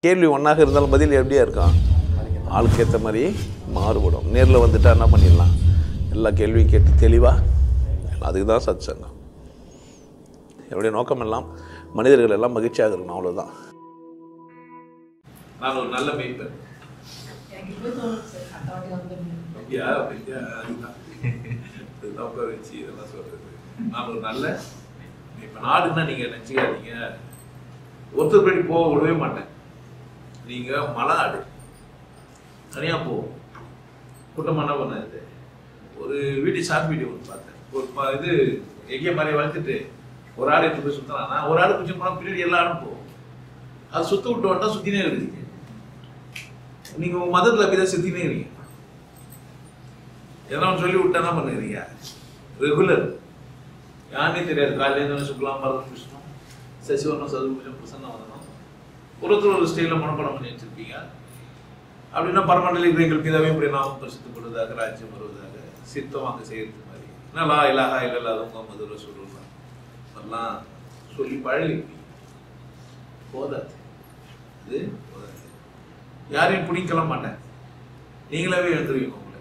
கேள்வி ஒன்றாக இருந்தாலும் பதில் எப்படியா இருக்கும், ஆளுக்கு ஏற்ற மாதிரி மாறுபடும். நேரில் வந்துட்டா என்ன பண்ணிடலாம், எல்லா கேள்வியும் கேட்டு தெளிவாக, அதுக்கு தான் சத் சங்கம். என்னுடைய நோக்கம் எல்லாம் மனிதர்கள் எல்லாம் மகிழ்ச்சியாக இருக்கணும், அவ்வளோதான். நான் ஒரு நல்ல மெய்ப்பேன். வச்சு இதெல்லாம் சொல்றது நான் ஒரு நல்ல இப்போ நாடுன்னா நீங்கள் நினச்சிக்காதீங்க ஒருத்தர் படி போக விடவே மாட்டேன். நீங்கள் மலை ஆடு தனியாக போவோம். கூட்டமாக என்ன பண்ணது, ஒரு வீட்டு ஷார்ட் வீடியோ ஒன்று பார்த்தேன். ஒரு இது எங்கேயே மாதிரி வளர்த்துட்டு ஒரு ஆடு எடுத்து போய் சுற்றினா ஒரு ஆடு பிடிச்சி போனால் பின்னாடி எல்லா ஆடும் போகும். அது சுத்த விட்டு வந்தால் சுற்றினே இருக்குதுங்க. நீங்கள் உங்கள் மதத்தில் அப்படி தான் சுற்றினே இருக்கீங்க. எதனா சொல்லி விட்டா என்ன பண்ணுறீங்க, ரெகுலர் யாருனே தெரியாது. காலையிலேருந்து சுக்லாம் பரதம் விஷ்ணு சசிவர்ணம் சதுர்புஜம் பிரசன்னம் வரணும். ஒருத்தர் ஒரு ஸ்டைலில் மனப்படம் பண்ணி வச்சிருப்பீங்க. அப்படின்னா பரமண்டலி கிரகங்கள் மீதாவே இப்படி நாமம் பிரசித்தப்படுவதாக, ராஜ்யம் வருவதாக, சித்தம் அங்கே செய்யறது மாதிரி என்னலா இலாகா இல்லாதவங்க மதுரை சொல்லுவாங்க அதெல்லாம் சொல்லி பழகிருப்பீங்க. போதாது, இது போதாது. யாரையும் பிடிக்கலாம் மாட்டேன், நீங்களாவே எழுந்துருவீங்க. உங்களை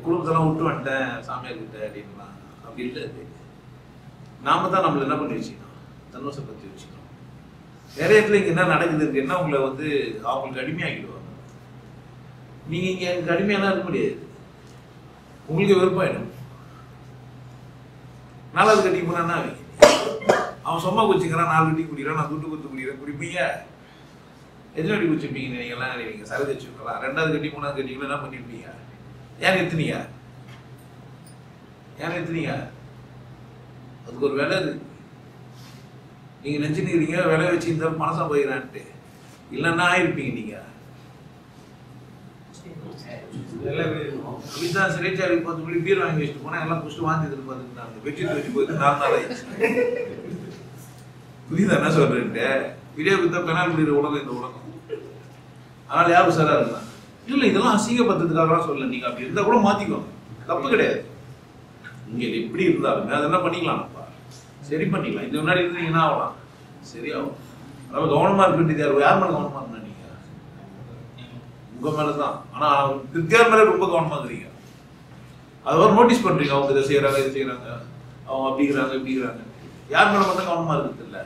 குடும்பத்தெல்லாம் விட்டு வந்துட்டேன் சாமியார்கிட்ட அப்படின்லாம் அப்படி இல்லை. அது நாம தான் நம்மளை என்ன பண்ணி வச்சுக்கணும், தன்வசப்படுத்தி வச்சுக்கணும். நிறைய இடத்துல இங்கே என்ன நடக்குதுன்னு என்ன உங்களை வந்து அவங்களுக்கு அடிமையாகிடுவாங்க. நீங்கள் இங்கே எனக்கு அடிமையெல்லாம் இருக்க முடியாது, உங்களுக்கு வெறுப்பாயிடும். நாலாவது கட்டிக்கு போனா என்ன ஆவீங்க, அவன் சும்மா குச்சிக்கிறான், 4 கட்டி குடிக்கிறான், நான் துட்டு குத்து குடிக்கிறேன், குடிப்பீங்க. எத்தனை கட்டி குச்சிப்பீங்க நீங்கள்லாம் நினைவீங்க, சரக்கு வச்சுக்கலாம். 2வது கட்டி 3வது கட்டிக்குள்ள என்ன பண்ணிருப்பீங்க, ஏன் எத்தனீங்க, ஏன் எத்தனீங்க, அதுக்கு ஒரு விலை இருக்கு. நீங்க நினைச்சுக்கிறீங்க விலை வச்சு இந்த மனசா போயிடான்ட்டு, இல்லைன்னா ஆயிருப்பீங்க. நீங்க இப்படிதான் சிறைச்சாலை பார்த்து பீர் வாங்கி வச்சுட்டு போனா எல்லாம் குடிச்சிட்டு வாந்தி பார்த்துட்டு பெட்ஷீட் வச்சு போயிட்டு 4 நாள் ஆயிடுச்சு. புரியுதா என்ன சொல்றேன்ட்டு, வீடியோ கொடுத்தா பெனால் முடிகிற உலகம் இந்த உலகம். அதனால யாரும் சாரா இருந்தா இல்லை, இதெல்லாம் அசிங்கப்படுத்துறதுக்காக சொல்ல. நீங்க அப்படி இருந்தா கூட மாத்திக்கோங்க, தப்பு கிடையாது. இங்க எப்படி இருந்தாலுமே அதை என்ன பண்ணிக்கலாம்ப்பா, சரி பண்ணிக்கலாம். இது முன்னாடி இருந்தீங்கன்னா ஆகலாம், சரியாகும். நம்ம கவனமா இருக்க வேண்டியது யார் மேல கவனமா இருந்தா, நீங்க உங்க மேலதான். ஆனா கிருத்தியார் மேல ரொம்ப கவனமா இருக்கிறீங்க. அது ஒரு நோட்டீஸ் பண்றீங்க, அவங்க இதை செய்யறாங்க இதை செய்யறாங்க, அவங்க அப்படிங்கிறாங்க இப்படிங்கிறாங்க. யார் மேல மட்டும் கவனமா இருக்குது இல்லை.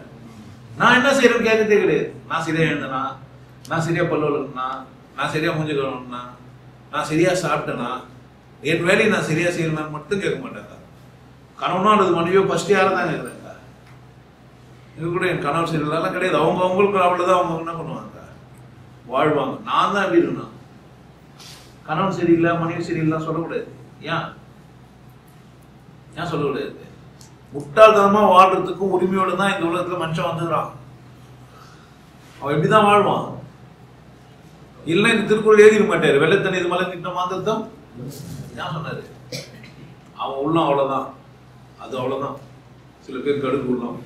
நான் என்ன செய்யறேன்னு கேட்கறதே கிடையாது. நான் சரியா எழுந்தனா, நான் சரியா பல்லு வளர்க்கணும்னா, நான் சரியா மூஞ்சி கழுவணும்னா, நான் சரியா சாப்பிட்டேனா, என் வேலையை நான் சரியா செய்யணும்னு மட்டும் கேட்க மாட்டாங்க. கணவனோ அல்லது மனைவியோ ஃபர்ஸ்ட் யாரை தான் கேட்குறாங்க. இது கூட என் கணவன் சரியில்லாம் கிடையாது. அவங்க அவங்களுக்கு அவ்வளோதான், அவங்க என்ன பண்ணுவாங்க, வாழ்வாங்க. நான் தான் எப்படி இருக்கணும், கணவன் சரியில்லை மனைவி சரியில்லை சொல்லக்கூடாது. ஏன் ஏன் சொல்லக்கூடாது? முட்டாள்தனமா வாழ்றதுக்கும் உரிமையோடு தான் இந்த உலகத்துல மனுஷன் வந்துக்கிறான். அவன் எப்படிதான் வாழ்வான், இல்லை இந்த திருக்குறள் எழுதிட மாட்டாரு. வெள்ளத்தண்ணி இது மலை திட்டம் மாந்தம் ஏன் சொன்னாரு, அவன் உள்ளம் அவ்வளவுதான், அது அவ்வளவுதான். சில பேர் கடுகு உள்ளம்,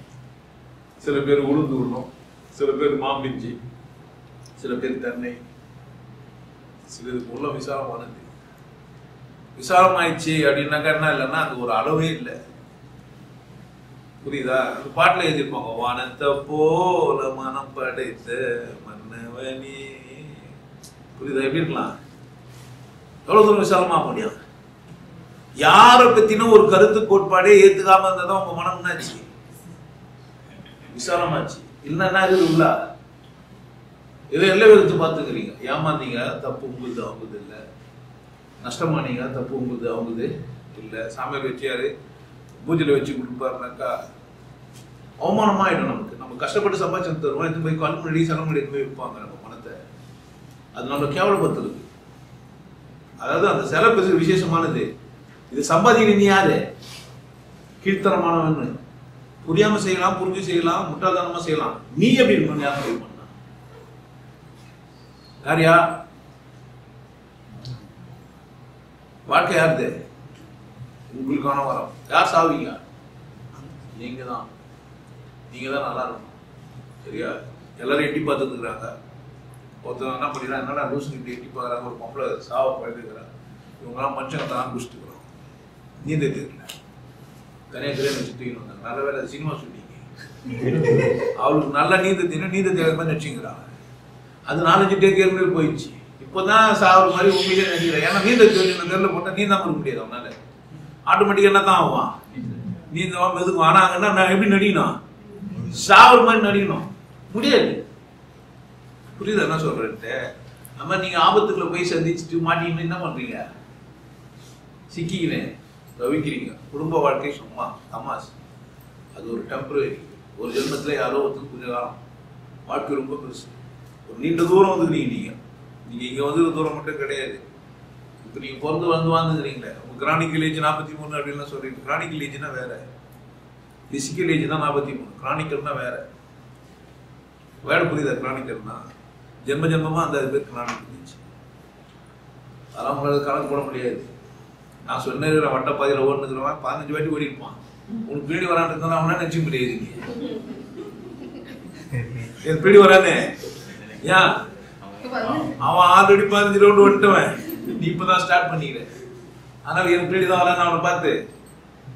சில பேர் உளுந்து உள்ளம், சில பேர் மாம்பிஞ்சி, சில பேர் தென்னை, சிலருக்கு உள்ளம் விசாலமானது. விசாலமாயிடுச்சு அப்படின்னாக்கா என்ன இல்லைன்னா அது ஒரு அளவே இல்லை. புரியுதா? அந்த பாட்டுல எழுதியிருப்பாங்க, வானத்தை போல மனம் படைத்த மன்னவனே. புரியுதா? எப்படி இருக்கலாம், எவ்வளவு தூரம் விசாலமா முடியும். யாரை பத்தின ஒரு கருத்து கோட்பாடே ஏத்துக்காம இருந்ததான் உங்க மனம் என்னாச்சு, விசாலமாச்சு. இல்லைன்னா இது உள்ள இதை எல்லாம் எடுத்து பார்த்துக்கிறீங்க. ஏமாந்தீங்க, தப்பு உங்களுது அவங்குது இல்லை. நஷ்டமானீங்க, தப்பு உங்களுது அவங்குது இல்லை. சாமியார் வச்சியாரு பூஜையில வச்சு கொடுப்பாருனாக்கா அவமானமாயிடும் நமக்கு. நம்ம கஷ்டப்பட்டு சம்பாதிச்சு தருவோம், எடுத்து போய் கல் முன்னாடி சலம் முன்னாடி போய் வைப்பாங்க நம்ம பணத்தை. அது நம்ம கேவலப்படுத்துறது. அதாவது அந்த செலவு விசேஷமானது. இது சம்பாதிக்க நீ யாரு, கீழ்த்தனமானவன். புரியாம செய்யலாம், புரிஞ்சு செய்யலாம், முட்டாள்தனமா செய்யலாம். நீ எப்படி இருக்கணும், யாரும் முடிவு பண்ணா யாரியா? வாழ்க்கை யாருது, உங்களுக்கான வரம். யார் சாவீங்க, நீங்க தான். நீங்க தான் நல்லா இருக்கணும், சரியா? எல்லாரும் எட்டி பார்த்துக்கிறாங்க. ஒருத்தர் என்ன பண்ணிடுறான், என்னடா லூசு இப்படி எட்டி பார்க்குறாங்க, ஒரு பொம்பளை சாவை பழகுறாங்க. இவங்கெல்லாம் மனுஷங்க தான் குடிச்சிட்டுக்கிறோம். நீந்த தெரியல, தனியாக கிரேன் வச்சு தூக்கிட்டு வந்தாங்க. நல்ல வேலை சினிமா ஷூட்டிங், அவளுக்கு நல்லா நீந்த தெரியும், நீந்த தெரியாத மாதிரி நடிச்சுங்கிறாங்க. அது 4-5 டேக் ஏற்கனவே போயிடுச்சு. இப்போதான் சாகுற மாதிரி உண்மையிலே நினைக்கிறேன். ஏன்னா நீந்த தெருவில் போட்டால் நீந்தாம இருக்க முடியாது. அவனால ஆட்டோமேட்டிக்காக என்ன தான் ஆவான், நீந்தவா மெதுக்கும். ஆனாங்கன்னா நான் எப்படி நடிக்கணும், சாகுற மாதிரி நடிக்கணும், முடியாது. புரியுது என்ன சொல்றேன்ட்டு? நம்ம நீங்க ஆபத்துக்குள்ள போய் சந்திச்சுட்டு மாட்டிக்கின்னு என்ன பண்றீங்க, சிக்கிக்கிறேன் தவிக்கிறீங்க. குடும்ப வாழ்க்கை சும்மா தமாஸ், அது ஒரு டெம்பரரி. ஒரு ஜென்மத்தில் யாரோ ஒருத்தர் கொஞ்ச காலம், வாழ்க்கை ரொம்ப பெருசு. ஒரு நீண்ட தூரம் வந்துக்கிறீங்க. நீங்கள் இங்கே வந்து தூரம் மட்டும் கிடையாது. இப்போ நீங்கள் பிறந்து வந்து வாழ்ந்துக்கிறீங்களே, உங்கள் கிரானிக்கல் ஏஜ் 43 அப்படின்லாம் சொல்கிறீங்க. கிரானிக்கல் ஏஜ்னா வேற, பிசிக்கல் ஏஜ் தான் 43, கிரானிக்கல்னா வேற. வேற புரியுதா? கிரானிக்கல்னா ஜென்ம ஜென்மமாக அந்த பேர் கிரானிக்கல் ஏஜ். அதெல்லாம் உங்களுக்கு கணக்கு போட முடியாது. நான் சொன்னது வட்டப்பாதையில் ஓடுனுக்கிறவன் 15 வாட்டி ஓடி இருப்பான். உனக்கு பீடி வரான்னு இருந்தாலும் அவனா நினச்சிக்க முடியாது. என் பீடி வரானே ஏன் அவன் ஆல்ரெடி 15 ரவுண்டு வந்துட்டுவன், நீ இப்பதான் ஸ்டார்ட் பண்ணிக்கிற. அதனால என் பீடி தான் வரான்னு அவனை பார்த்து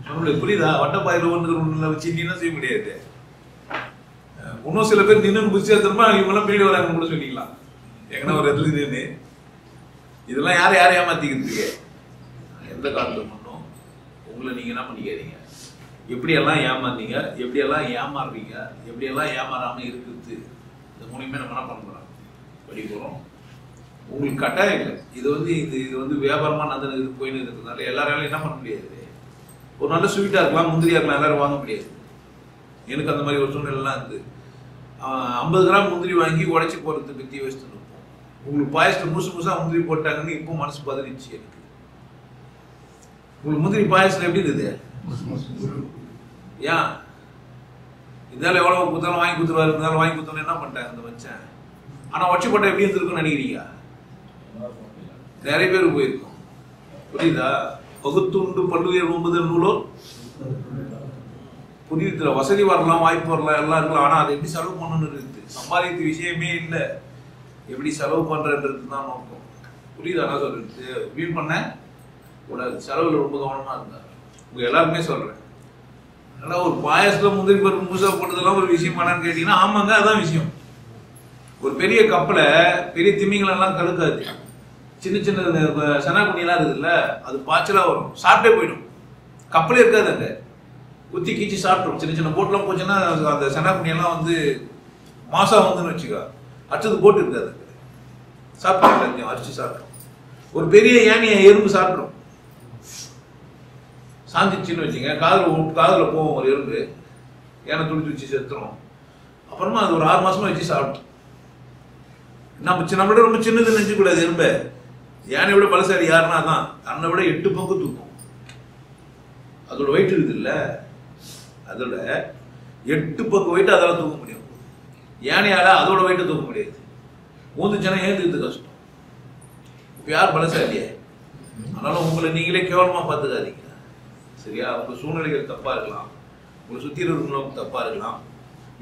சொல்ல புரியுதா? வட்டப்பாதையில் ஓடுனுக்கிறவங்கள வச்சு நீ என்ன செய்ய முடியாது. இன்னும் சில பேர் நின்று புத்தியாத்திரமா இவங்கெல்லாம் பீடி வராங்கன்னு கூட சொல்லிக்கலாம். எங்கன்னா ஒரு இடத்துல நின்று இதெல்லாம் யாரை ஏமாத்திக்கிறதுக்கு. எந்த காலத்துல மட்டும் உங்களை நீங்க என்ன பண்ணிக்காதீங்க. எப்படியெல்லாம் ஏமாந்தீங்க, எப்படியெல்லாம் ஏமாறுறீங்க, எப்படியெல்லாம் ஏமாறாம இருக்குது, இந்த மூணுமே நம்ம என்ன பண்ணுறோம், படி போகிறோம். உங்களுக்கு கட்டாயம் இல்லை. இது வந்து வியாபாரமா நடந்து போயின்னு இருக்கிறதுனால எல்லாராலும் என்ன பண்ண முடியாது. ஒரு நல்ல ஸ்வீட்டாக இருக்கலாம், முந்திரியாக இருக்கலாம், எல்லாரும் வாங்க முடியாது. எனக்கு அந்த மாதிரி ஒரு சூழ்நிலைலாம் இருந்து 50 கிராம் முந்திரி வாங்கி உடைச்சி போடுறது பற்றி யோசிச்சுட்டு இருப்போம். உங்களுக்கு பாயசத்தில் முழுசா முந்திரி போட்டாங்கன்னு இப்போ மனசு பதறிச்சு எனக்கு. உங்களுக்கு முந்திரி பாயசத்தில் எப்படி இருந்தது? ஏன் இதால எவ்வளோ குத்தாலும் வாங்கி கொடுத்துருவாரு, இருந்தாலும் வாங்கி கொடுத்தோன்னு என்ன பண்ணிட்டாங்க அந்த வச்சேன். ஆனால் வச்சு போட்டால் எப்படி இருந்திருக்குன்னு நினைக்கிறீங்க? நிறைய பேர் போயிருக்கோம். புரியுதா? பகுத்துண்டு பல்லுயிர் ஒன்பது நூலோ புரியுதுல. வசதி வரலாம், வாய்ப்பு வரலாம், எல்லாம் இருக்கலாம். ஆனால் அதை எப்படி செலவு பண்ணணும்னு இருக்குது. சம்பாதித்த விஷயமே இல்லை, எப்படி செலவு பண்ணுறன்றது தான் நோக்கம். புரியுதா நான் சொல்றது? வீண் பண்ண கூடாது, செலவில் ரொம்ப கவனமாக இருந்தார். உங்கள் எல்லாருமே சொல்கிறேன். அதனால் ஒரு பாயசத்தில் முந்திரி பருப்பு முழுசாக போட்டதெல்லாம் ஒரு விஷயமானான்னு கேட்டிங்கன்னா ஆமாங்க, அதான் விஷயம். ஒரு பெரிய கப்பலை பெரிய திமிங்களெல்லாம் கழுக்காது. சின்ன சின்ன செனாக்குனியெல்லாம் இருக்குதுல்ல, அது பாய்ச்சலாக வரும், சாப்பிட்டே போயிடும். கப்பலே இருக்காது, அங்கே குத்தி கீச்சி சாப்பிட்ரும். சின்ன சின்ன போட்டெலாம் போச்சுன்னா அந்த செனாக்குனியெல்லாம் வந்து மாசம் வந்துன்னு வச்சுக்கா, அச்சது போட்டு இருக்காது, சாப்பிட்டு அரிச்சு சாப்பிட்ரும். ஒரு பெரிய யானையை எறும்பு சாப்பிட்ரும், சாந்திச்சுன்னு வச்சுங்க. காதில் போவோம் ஒரு எறும்பு, யானை துடிச்சு வச்சு செத்துரும். அப்புறமா அது ஒரு 6 மாசமா வச்சு சாப்பிட்டோம். நம்மளோட ரொம்ப சின்னது நினைச்சக்கூடாது. எறும்பு யானை விட பலசாரி யாருன்னா தான் தன்னை விட 8 பங்கு தூக்கும். அதோட வெயிட் இருக்குது இல்லை, அதோட 8 பங்கு வெயிட் அதால தூக்க முடியும். யானையால அதோட வெயிட்டை தூக்க முடியாது. ஊந்துச்சுன்னா ஏந்துக்கிறது கஷ்டம். இப்போ யார் பலசாலியே? ஆனாலும் உங்களை நீங்களே கேவலமா பார்த்துக்காதீங்க, சரியா? உங்க சூழ்நிலைகள் தப்பா இருக்கலாம், உங்களை சுற்றி இருக்கிறவங்க தப்பா இருக்கலாம்,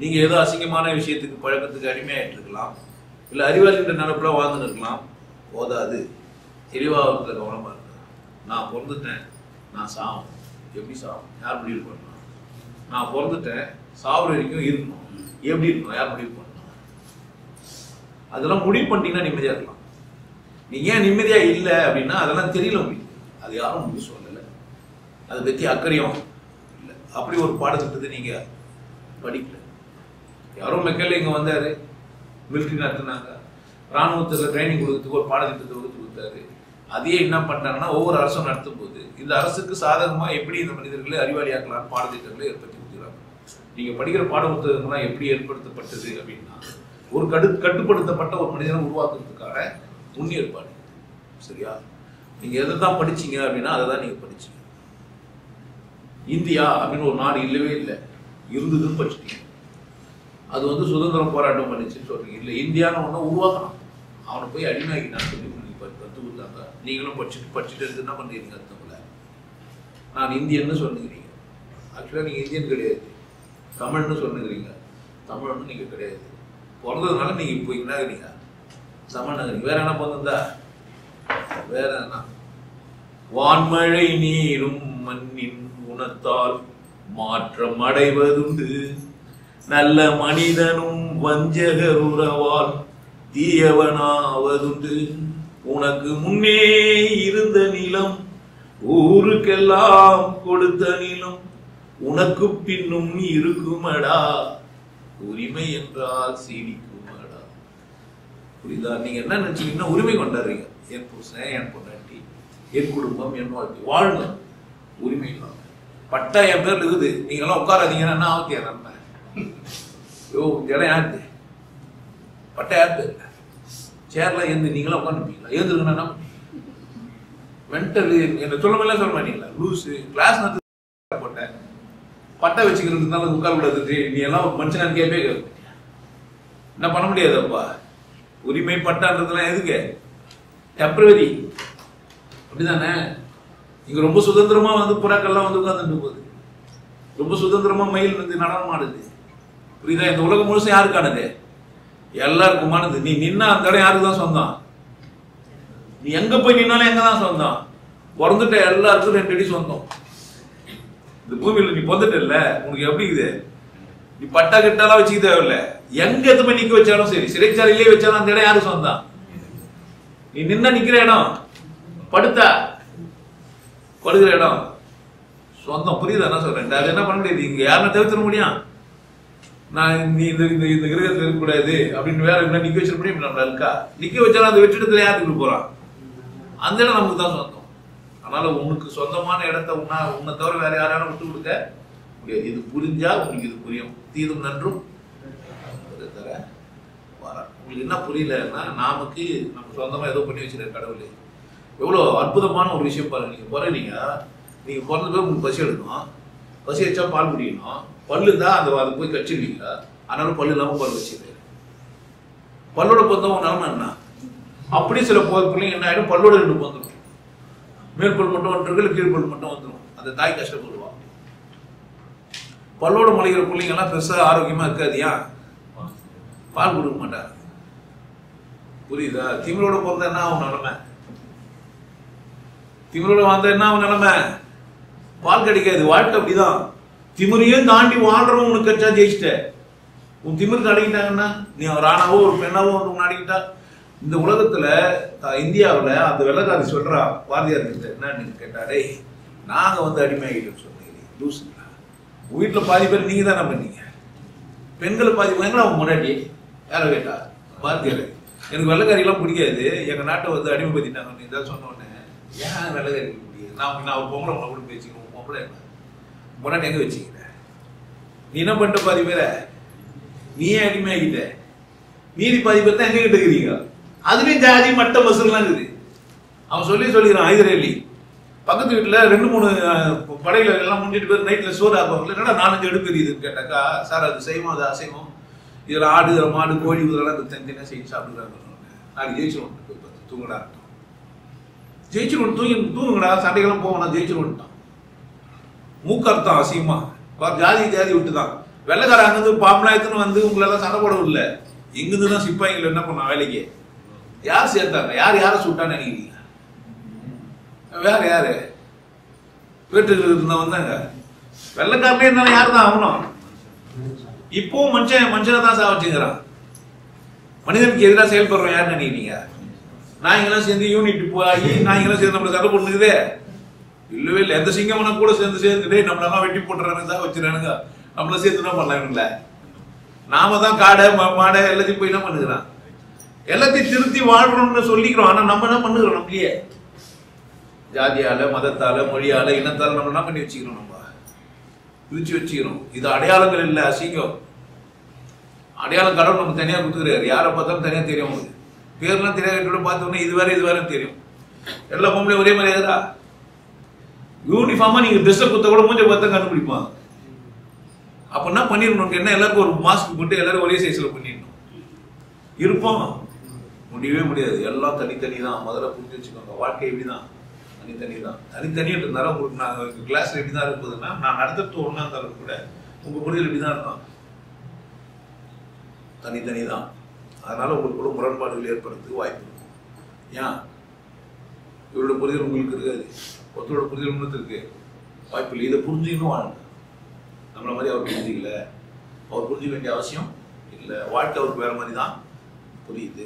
நீங்க ஏதோ அசிங்கமான விஷயத்துக்கு பழக்கத்துக்கு அடிமையாயிட்டு இருக்கலாம், இல்லை அறிவாளின்ற நினைப்புல வாழ்ந்துன்னு இருக்கலாம். போதாது, தெளிவாக கவனமா இருக்கு. நான் பிறந்துட்டேன், நான் சாவும். எப்படி சாவும்? யார் முடிவு பண்ணணும்? நான் பிறந்துட்டேன், சாவுற வரைக்கும் இருக்கணும். எப்படி இருக்கணும்? யார் முடிவு பண்ணணும்? அதெல்லாம் முடிவு பண்ணிட்டீங்கன்னா நிம்மதியா இருக்கலாம். நீங்க ஏன் நிம்மதியா இல்லை அப்படின்னா அதெல்லாம் தெரியல உங்களுக்கு. அது யாரும் முடிவு சொல்லலை, அதை பற்றி அக்கறையும் இல்லை. அப்படி ஒரு பாடத்திட்டத்தை நீங்க படிக்கல. யாரோ மெக்கல்ல இங்க வந்தாரு, மிலிட்ரி நடத்தினாங்க, ராணுவத்தில் ட்ரைனிங் கொடுக்கறதுக்கு ஒரு பாடத்திட்டத்தை வகுத்து கொடுத்தாரு. அதையே என்ன பண்ணிட்டாங்கன்னா ஒவ்வொரு அரசும் நடத்தும் போது இந்த அரசுக்கு சாதகமாக எப்படி இந்த மனிதர்களை அறிவாளியாக்கலாம்னு பாடத்திட்டங்களை ஏற்படுத்தி கொடுக்குறாங்க. நீங்க படிக்கிற பாட புத்தகங்கள்லாம் எப்படி ஏற்படுத்தப்பட்டது அப்படின்னா ஒரு கட்டுப்படுத்தப்பட்ட ஒரு மனிதனை உருவாக்குறதுக்கான முன்னேற்பாடு, சரியா? நீங்க எதை தான் படிச்சீங்க அப்படின்னா அதை தான் நீங்க படிச்சீங்க. இந்தியா அப்படின்னு ஒரு நாடு இல்லவே இல்லை, இருந்ததுன்னு படிச்சுட்டீங்க. அது வந்து சுதந்திரம் போராட்டம் பண்ணிச்சுன்னு சொல்றீங்க. இல்லை, இந்தியான்னு ஒன்று உருவாக்கணும், அவனை போய் அடிமையாக்கினான்னு சொல்லி கற்றுக் கொடுத்தாங்க. நீங்களும் படிச்சுட்டு இருந்து என்ன பண்ணுறீங்க? அர்த்தம்ல நான் இந்தியன்னு சொன்னுக்கிறீங்க. ஆக்சுவலாக நீங்கள் இந்தியன் கிடையாது, தமிழ்னு சொன்னுக்கிறீங்க. தமிழ்னு நீங்கள் கிடையாது. பிறந்ததுனால நீங்கள் இப்போ என்னாகிறீங்க? தமிழ் நகரிங்க. வேற என்ன பிறந்ததா? வேற என்ன? வான்மழை நீரும் மண்ணின் குணத்தால் மாற்றம் அடைவதுண்டு, நல்ல மனிதனும் வஞ்சகர் உறவால் தீயவனாவதுண்டு உனக்கு முன்னே இருந்த நிலம் ஊருக்கெல்லாம் கொடுத்த நிலம் உனக்கு பின்னும் இருக்குமடா உரிமை என்றால் சீனிக்குமடா. புரியுதா? நீங்க என்ன நினைச்சீங்கன்னா உரிமை கொண்டாடுறீங்க. என் புருஷன், என் பொண்டாட்டி, என் குடும்பம், என் வாழ்க்கை வாழுங்க. உரிமை இல்லாம பட்டா என் பேர் இருக்குது, நீங்க எல்லாம் உட்காராதீங்கன்னா ஓகே நம்ப யோ இடம் யாரு பட்டா யார் பேர் சேர்ல ஏந்து நீங்களாம் உட்காந்துப்பீங்களா? ஏந்துருங்கன்னா மென்டல் என்ன சொல்ல மாட்டீங்களா? லூஸு கிளாஸ் போட்டேன் பட்டை வச்சுக்கிறதுனால உட்கார கூடாது. நீ எல்லாம் மனுஷனான்னு கேட்பே என்ன பண்ண முடியாதுப்பா. உரிமை பட்டான்றதுலாம் எதுக்கு? டெம்பரவரி. அப்படிதானே? இங்க ரொம்ப சுதந்திரமா வந்து புறாக்கள்லாம் வந்து உட்கார்ந்துட்டு போகுது, ரொம்ப சுதந்திரமா மயில் வந்து நடனம் ஆடுது. புரியுதா? இந்த உலகம் முழுசும் யாருக்கானது? எல்லாருக்குமானது. நீ நின்னா அந்த இடம் யாருக்கு தான் சொந்தம்? நீ எங்க போய் நின்னாலும் எங்க தான் சொந்தம்? பிறந்துட்ட எல்லாருக்கும் 2 அடி சொந்தம். இந்த பூமியில நீ பொந்துட்டல, உனக்கு எப்படி இருக்குது? நீ பட்டா கிட்டாலாம் வச்சுக்க தேவையில்ல. எங்க எது போய் நிக்க வச்சாலும் சரி, சிறைச்சாலையிலே வச்சாலும் அந்த இடம் யாரு சொந்தம்? நீ நின்னா நிக்கிற இடம், படுத்தா படுகிற இடம் சொந்தம். புரியுதா என்ன சொல்றேன்? அது என்ன பண்ண முடியாது. இங்க யாருன்னா தவிர்த்துட முடியும்? நான் நீ இந்த இந்த கிரகத்தில் இருக்கக்கூடாது அப்படின்னு வேற என்ன நிக்க வச்சிட முடியும்? நம்மள இருக்கா? நிக்க வச்சாலும் அந்த வெற்றிடத்துல யாருக்கு போறான்? அந்த இடம் நமக்கு தான் சொந்தம். அதனால உனக்கு சொந்தமான இடத்த உன்னை தவிர வேற யாராலும் விட்டு கொடுக்க முடியாது. இது புரிஞ்சா உங்களுக்கு இது புரியும். தீதும் நன்றும் தர வர. உங்களுக்கு என்ன புரியலன்னா, நமக்கு நம்ம சொந்தமா ஏதோ பண்ணி வச்சிருக்க கடவுள். எவ்வளோ அற்புதமான ஒரு விஷயம் பாருங்க. நீங்க பிறந்தீங்க, நீங்க பிறந்த போய் உங்களுக்கு பசி எடுக்கணும், பசி வச்சா பால் குடிக்கணும், பல்லு தான் அது போய் கச்சிருவீங்க. அதனால பல்லு இல்லாம பல் வச்சிருக்காரு. பல்லோட பொந்தம் நிலமை என்ன? அப்படி சில பிள்ளைங்க என்ன ஆயிடும், பல்லோட 2 வந்துடும். மேற்பல் மட்டும் வந்துருக்கு, கீழ்பல் மட்டும் வந்துடும். அந்த தாய் கஷ்டப்படுவான். பல்லோட முளைகிற பிள்ளைங்க எல்லாம் பெருசா ஆரோக்கியமா இருக்காது. ஏன்? பால் கொடுக்க மாட்டார். புரியுதா? திமிரோட பிறந்த என்ன ஆகும் நிலைமை? திமிரோட வந்த என்ன ஆகும் நிலைமை? பால் கிடைக்காது. வாழ்க்கை அப்படிதான். திமிரையும் தாண்டி வாழ்றவன் உனக்கு கட்சா ஜெயிச்சிட்ட. உன் திமிருக்கு அடங்கிட்டாங்கன்னா, நீ ஒரு ஆணாவோ ஒரு பெண்ணாவோ ஒன்று அடங்கிட்டா, இந்த உலகத்துல இந்தியாவில் அந்த வெள்ளக்காரி சொல்றா பாரதியார் கிட்ட என்னன்னு கேட்டாடே, நாங்க வந்து அடிமையாகிட்டோம் சொன்னீங்க. லூசுங்களா? வீட்டுல பாதி பேர் நீங்க தானே பண்ணீங்க. பெண்களை பாதி பேர் அவங்க முன்னாடி யார கேட்டா பாரதியார். எனக்கு வெள்ளக்காரி எல்லாம் பிடிக்காது, எங்க நாட்டை வந்து அடிமைப்படுத்திட்டாங்க இதான் சொன்ன உடனே, ஏன் வெள்ளக்காரி பிடிக்காது? நான் ஒரு பொம்பளை உங்களை கூட பேசிக்கிறோம். பொம்பளை என்ன முன்னாடி எங்க வச்சுக்கிற? நீ என்ன பண்ணிட்ட? பாதி பேரை நீ ஏன் அடிமையாகிட்ட? மீதி பாதி பேர் தான் எங்க கிட்ட இருக்கிறீங்க. அதுலயும் ஜாதி மட்ட மசூல்லாம் இருக்குது. அவன் சொல்லிக்கிறான் ஹைதரலி பக்கத்து வீட்டுல 2-3 படையில எல்லாம் முடிஞ்சிட்டு பேர் நைட்ல சோறு ஆக்குவாங்க. என்னடா 4-5 அடுப்பு எரியுதுன்னு கேட்டாக்கா, சார் அது செய்வோம், அது அசைவம், இதுல ஆடு, மாடு, கோழி, இதெல்லாம் தனித்தனியா செய்து சாப்பிடுறாங்க. நாளைக்கு ஜெயிச்சிருவோம், தூங்கடா ஜெயிச்சிருவோம், தூங்குங்கடா, சண்டைக்கெல்லாம் போவோம்னா ஜெயிச்சிருவோன்ட்டான். மூக்கர்த்தம் அசிங்கமா ஜாதி விட்டுதான். வெள்ளக்கார அங்கிருந்து பாம்பலாயத்துன்னு வந்து உங்களெல்லாம் சண்டை போட இல்லை. இங்கிருந்து தான் சிப்பாய்கள் என்ன பண்ண வேலைக்கு யார் சேர்த்தாங்க? யாரை சுட்டான்னு நினைக்கிறீங்க? வேற யாரு வீட்டுக்கு இருந்தா வந்தாங்க? வெள்ளக்காரனே இருந்தாலும் யாரு தான் ஆகணும்? இப்போ மனுஷனை தான் சாவச்சுங்கிறான். மனிதனுக்கு எதிராக செயல்படுறோம் யாருன்னு நினைக்கிறீங்க? நாய்ங்கெல்லாம் சேர்ந்து யூனிட் போய் நாய்ங்கெல்லாம் சேர்ந்து நம்மளை சண்டை போட்டுக்குதே இல்லவே இல்லை. எந்த சிங்கம்னா கூட சேர்ந்துட்டே நம்மளெல்லாம் வெட்டி போட்டுறானுங்க, தான் வச்சுறானுங்க. நம்மள சேர்த்து என்ன பண்ணலாம்ல? நாம தான் காடை மாடை எல்லாத்தையும் போய் என்ன பண்ணுகிறான்? எல்லாத்தையும் திருத்தி வாழ்றோம்னு சொல்லிக்கிறோம். ஆனா நம்ம என்ன பண்ணுகிறோம்? நம்மளையே ஜாதியால, மதத்தால, மொழியால, இனத்தால நம்ம என்ன பண்ணி வச்சுக்கிறோம்? நம்ம பிரிச்சு வச்சுக்கிறோம். இது அடையாளங்கள் இல்லை, அசிங்கம். அடையாளம் கடவுள் நம்ம தனியா கொடுத்துக்கிறாரு. யாரை பார்த்தாலும் தனியா தெரியும். உங்களுக்கு பேர்லாம் தெரியாத பார்த்தோம்னா இது வேற தெரியும். எல்லா பொம்பளையும் ஒரே மாதிரி எதா யூனிஃபார்மா நீங்க ட்ரெஸ் குத்த கூட மூஞ்ச பார்த்தா கண்டுபிடிப்பான். அப்ப என்ன பண்ணிடணும்? என்ன எல்லாருக்கும் ஒரு மாஸ்க் போட்டு எல்லாரும் ஒரே சைஸ்ல பண்ணிடணும். இருப்போம்? முடியவே முடியாது. எல்லாம் தனித்தனி தான். முதல்ல புரிஞ்சு வச்சுக்கோங்க. வாழ்க்கை எப்படிதான்? தனித்தனி தான். தனித்தனின்றதுனால உங்களுக்கு நான் கிளாஸ்ல எப்படிதான் இருக்குதுன்னா, நான் நடத்துறது ஒன்னா இருந்தாலும் கூட உங்க புரிதல் எப்படிதான் இருக்கும்? தனித்தனி தான். அதனால உங்களுக்கு கூட முரண்பாடுகள் ஏற்படுறதுக்கு வாய்ப்பு இருக்கும். ஏன்? இவரோட புரிதல் உங்களுக்கு இருக்காது, ஒருத்தரோட புரிதல் உங்களுக்கு இருக்கு, வாய்ப்பு இல்லை. இதை புரிஞ்சுக்கணும் வாழுங்க. நம்மள மாதிரி அவர் புரிஞ்சிக்கல, அவர் புரிஞ்சுக்க வேண்டிய அவசியம் இல்லை. வாழ்க்கை அவருக்கு வேற மாதிரி தான் புரியுது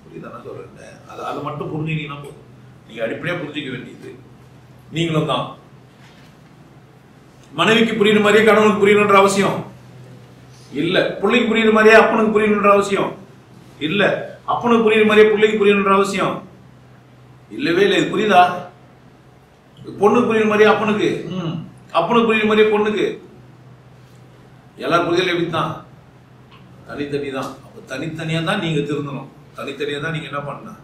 புரியுதானே சொல்றேன். அதை மட்டும் புரிஞ்சுக்கிட்டீங்கன்னா போதும். நீங்க அடிப்படையா புரிஞ்சிக்க வேண்டியது நீங்களும் தான். மனைவிக்கு புரியுற மாதிரியே கணவனுக்கு புரியணுன்ற அவசியம் இல்ல. பிள்ளைக்கு புரியுற மாதிரியே அப்பனுக்கு புரியணுன்ற அவசியம் இல்ல. அப்பனுக்கு புரியுற மாதிரியே பிள்ளைக்கு புரியணுன்ற அவசியம் இல்லவே இல்லை. இது புரியுதா? பொண்ணுக்கு புரியுற மாதிரியே அப்பனுக்கு, அப்பனுக்கு புரியுற மாதிரியே பொண்ணுக்கு, எல்லாரும் புரிதல் எப்படித்தான்? தனித்தனி தான். அப்ப தனித்தனியா தான் நீங்க திருந்தணும். தனித்தனியா தான் நீங்க என்ன பண்ணணும்,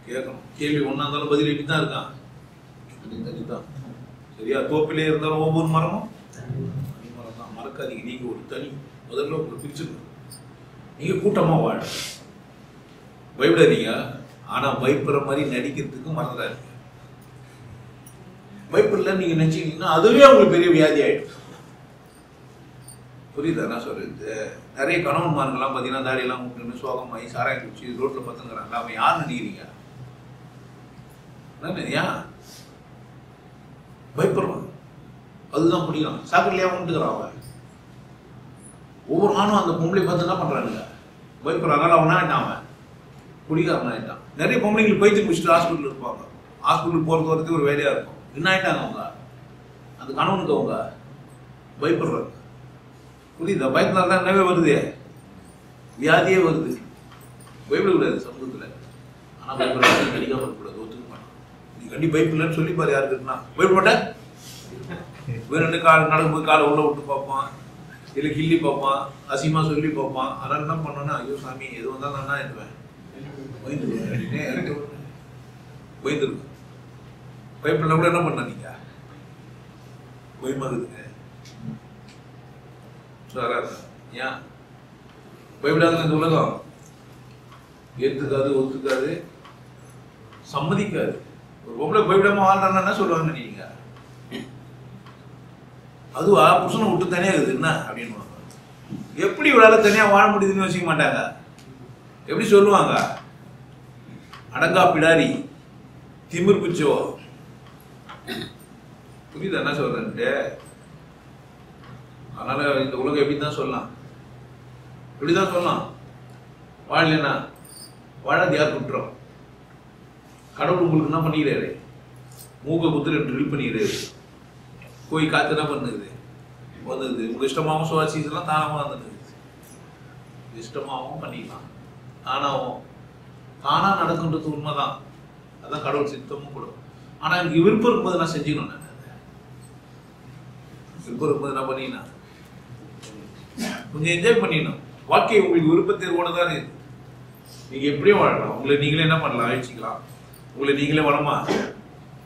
கேட்கணும். கேள்வி ஒன்னா இருந்தாலும் பதில் எப்படித்தான் இருக்கான்? தனித்தனி தான். சரியா? தோப்பிலே இருந்தாலும் ஒவ்வொரு மரமும் தனி மரம் தான். மறக்காதீங்க, நீங்க ஒரு தனி. முதல்ல உங்களுக்கு பிரிச்சுக்கணும். நீங்க கூட்டமா வாழ பயப்படாதீங்க. ஆனா பயப்படுற மாதிரி நடிக்கிறதுக்கு மறந்துடாதீங்க. பயப்படல நீங்க நினைச்சீங்கன்னா அதுவே உங்களுக்கு பெரிய வியாதி ஆயிடும். புரியுதா நான் சொல்றது? நிறைய கணவன்மார்கள்லாம் பார்த்தீங்கன்னா தாடியெல்லாம் விட்டுன்னு சோகமாயி சாராயம் குடிச்சு ரோட்ல பத்துங்கிறாங்க. அவன் யார் நினைக்கிறீங்க? ஏன் பயப்படுறான்? அதுதான் பிடிக்கும். சாக்கடையா விட்டுக்கிறான் அவன். ஒவ்வொரு ஆணும் அந்த பொம்பளை பார்த்து என்ன பண்றானுங்க, பயப்படுறாங்க. அவனா அவன் குடிக்காரன் ஆயிட்டான். நிறைய பொம்பளைங்களுக்கு பயிற்சி முடிச்சுட்டு ஹாஸ்பிட்டல் இருப்பாங்க. ஹாஸ்பிட்டல் போறது வரதுக்கு ஒரு வேலையா இருக்கும். என்ன ஆயிட்டாங்க அவங்க? அந்த கணவனுக்கு அவங்க பயப்படுறாங்க. புரியுதா? பயத்தினால தான் என்னவே வருது, வியாதியே வருது. பயப்படக்கூடாது சமூகத்துல. ஆனா பயப்படாது, கடிக்காம இருக்கக்கூடாது. ஒத்துக்க மாட்டான். நீ கண்டி பயப்படலன்னு சொல்லி பாரு. யாருக்குன்னா பயப்பட மாட்டேன். வேற ரெண்டு கால் நடக்கும்போது காலை உள்ள விட்டு பார்ப்பான், இல்லை கிள்ளி பார்ப்பான், அசிமா சொல்லி பார்ப்பான். அதனால என்ன பண்ணோன்னா, ஐயோ சாமி எது வந்தாலும் நான் என்ன ஆயிடுவேன், பயந்துருவேன். பயந்துருவேன். பயப்படல கூட என்ன பண்ண நீங்க பயமா இருக்குங்க. ஏன் பயப்படாத? இந்த உலகம் ஏத்துக்காது, ஒத்துக்காது, சம்மதிக்காது. ஒரு பொம்பளை பயப்படாம வாழ்றான்னு என்ன சொல்லுவாங்க நீங்க? அதுவா புருஷனை விட்டு தனியா இருக்குது என்ன அப்படின்னு. எப்படி இவளால தனியா வாழ முடியுதுன்னு யோசிக்க மாட்டாங்க. எப்படி சொல்லுவாங்க? அடங்கா பிடாரி, திமிர் பிச்சோ. புரியுதா என்ன சொல்றேன்ட்டு? அதனால இந்த உலகம் எப்படிதான் சொல்லலாம், எப்படிதான் சொல்லலாம். வாழலன்னா வாழாது யார் குற்றம்? கடவுள் உங்களுக்கு என்ன பண்ணிக்கிறாரு? மூக்க குத்துரு ட்ரில் பண்ணிக்கிறாரு. போய் காத்து என்ன பண்ணுது, வந்தது. உங்க இஷ்டமாகவும் சுவாசிக்கலாம், தானாகவும் வந்துடுது. இஷ்டமாகவும் பண்ணிக்கலாம், தானாகவும். தானா நடக்குன்றது உண்மைதான். அதான் கடவுள் சித்தமும் கூட. ஆனா எனக்கு விருப்பம் இருக்கும்போது நான் செஞ்சுக்கணும். நான் விருப்பம் இருக்கும்போது என்ன பண்ணினா கொஞ்சம் என்ஜாய் பண்ணிடணும். வாழ்க்கை உங்களுக்கு விருப்பத்தேர்வோட தான் இருக்கு. நீங்க எப்படியும் வாழலாம். உங்களை நீங்களே என்ன பண்ணலாம், அழிச்சிக்கலாம். உங்களை நீங்களே வளமா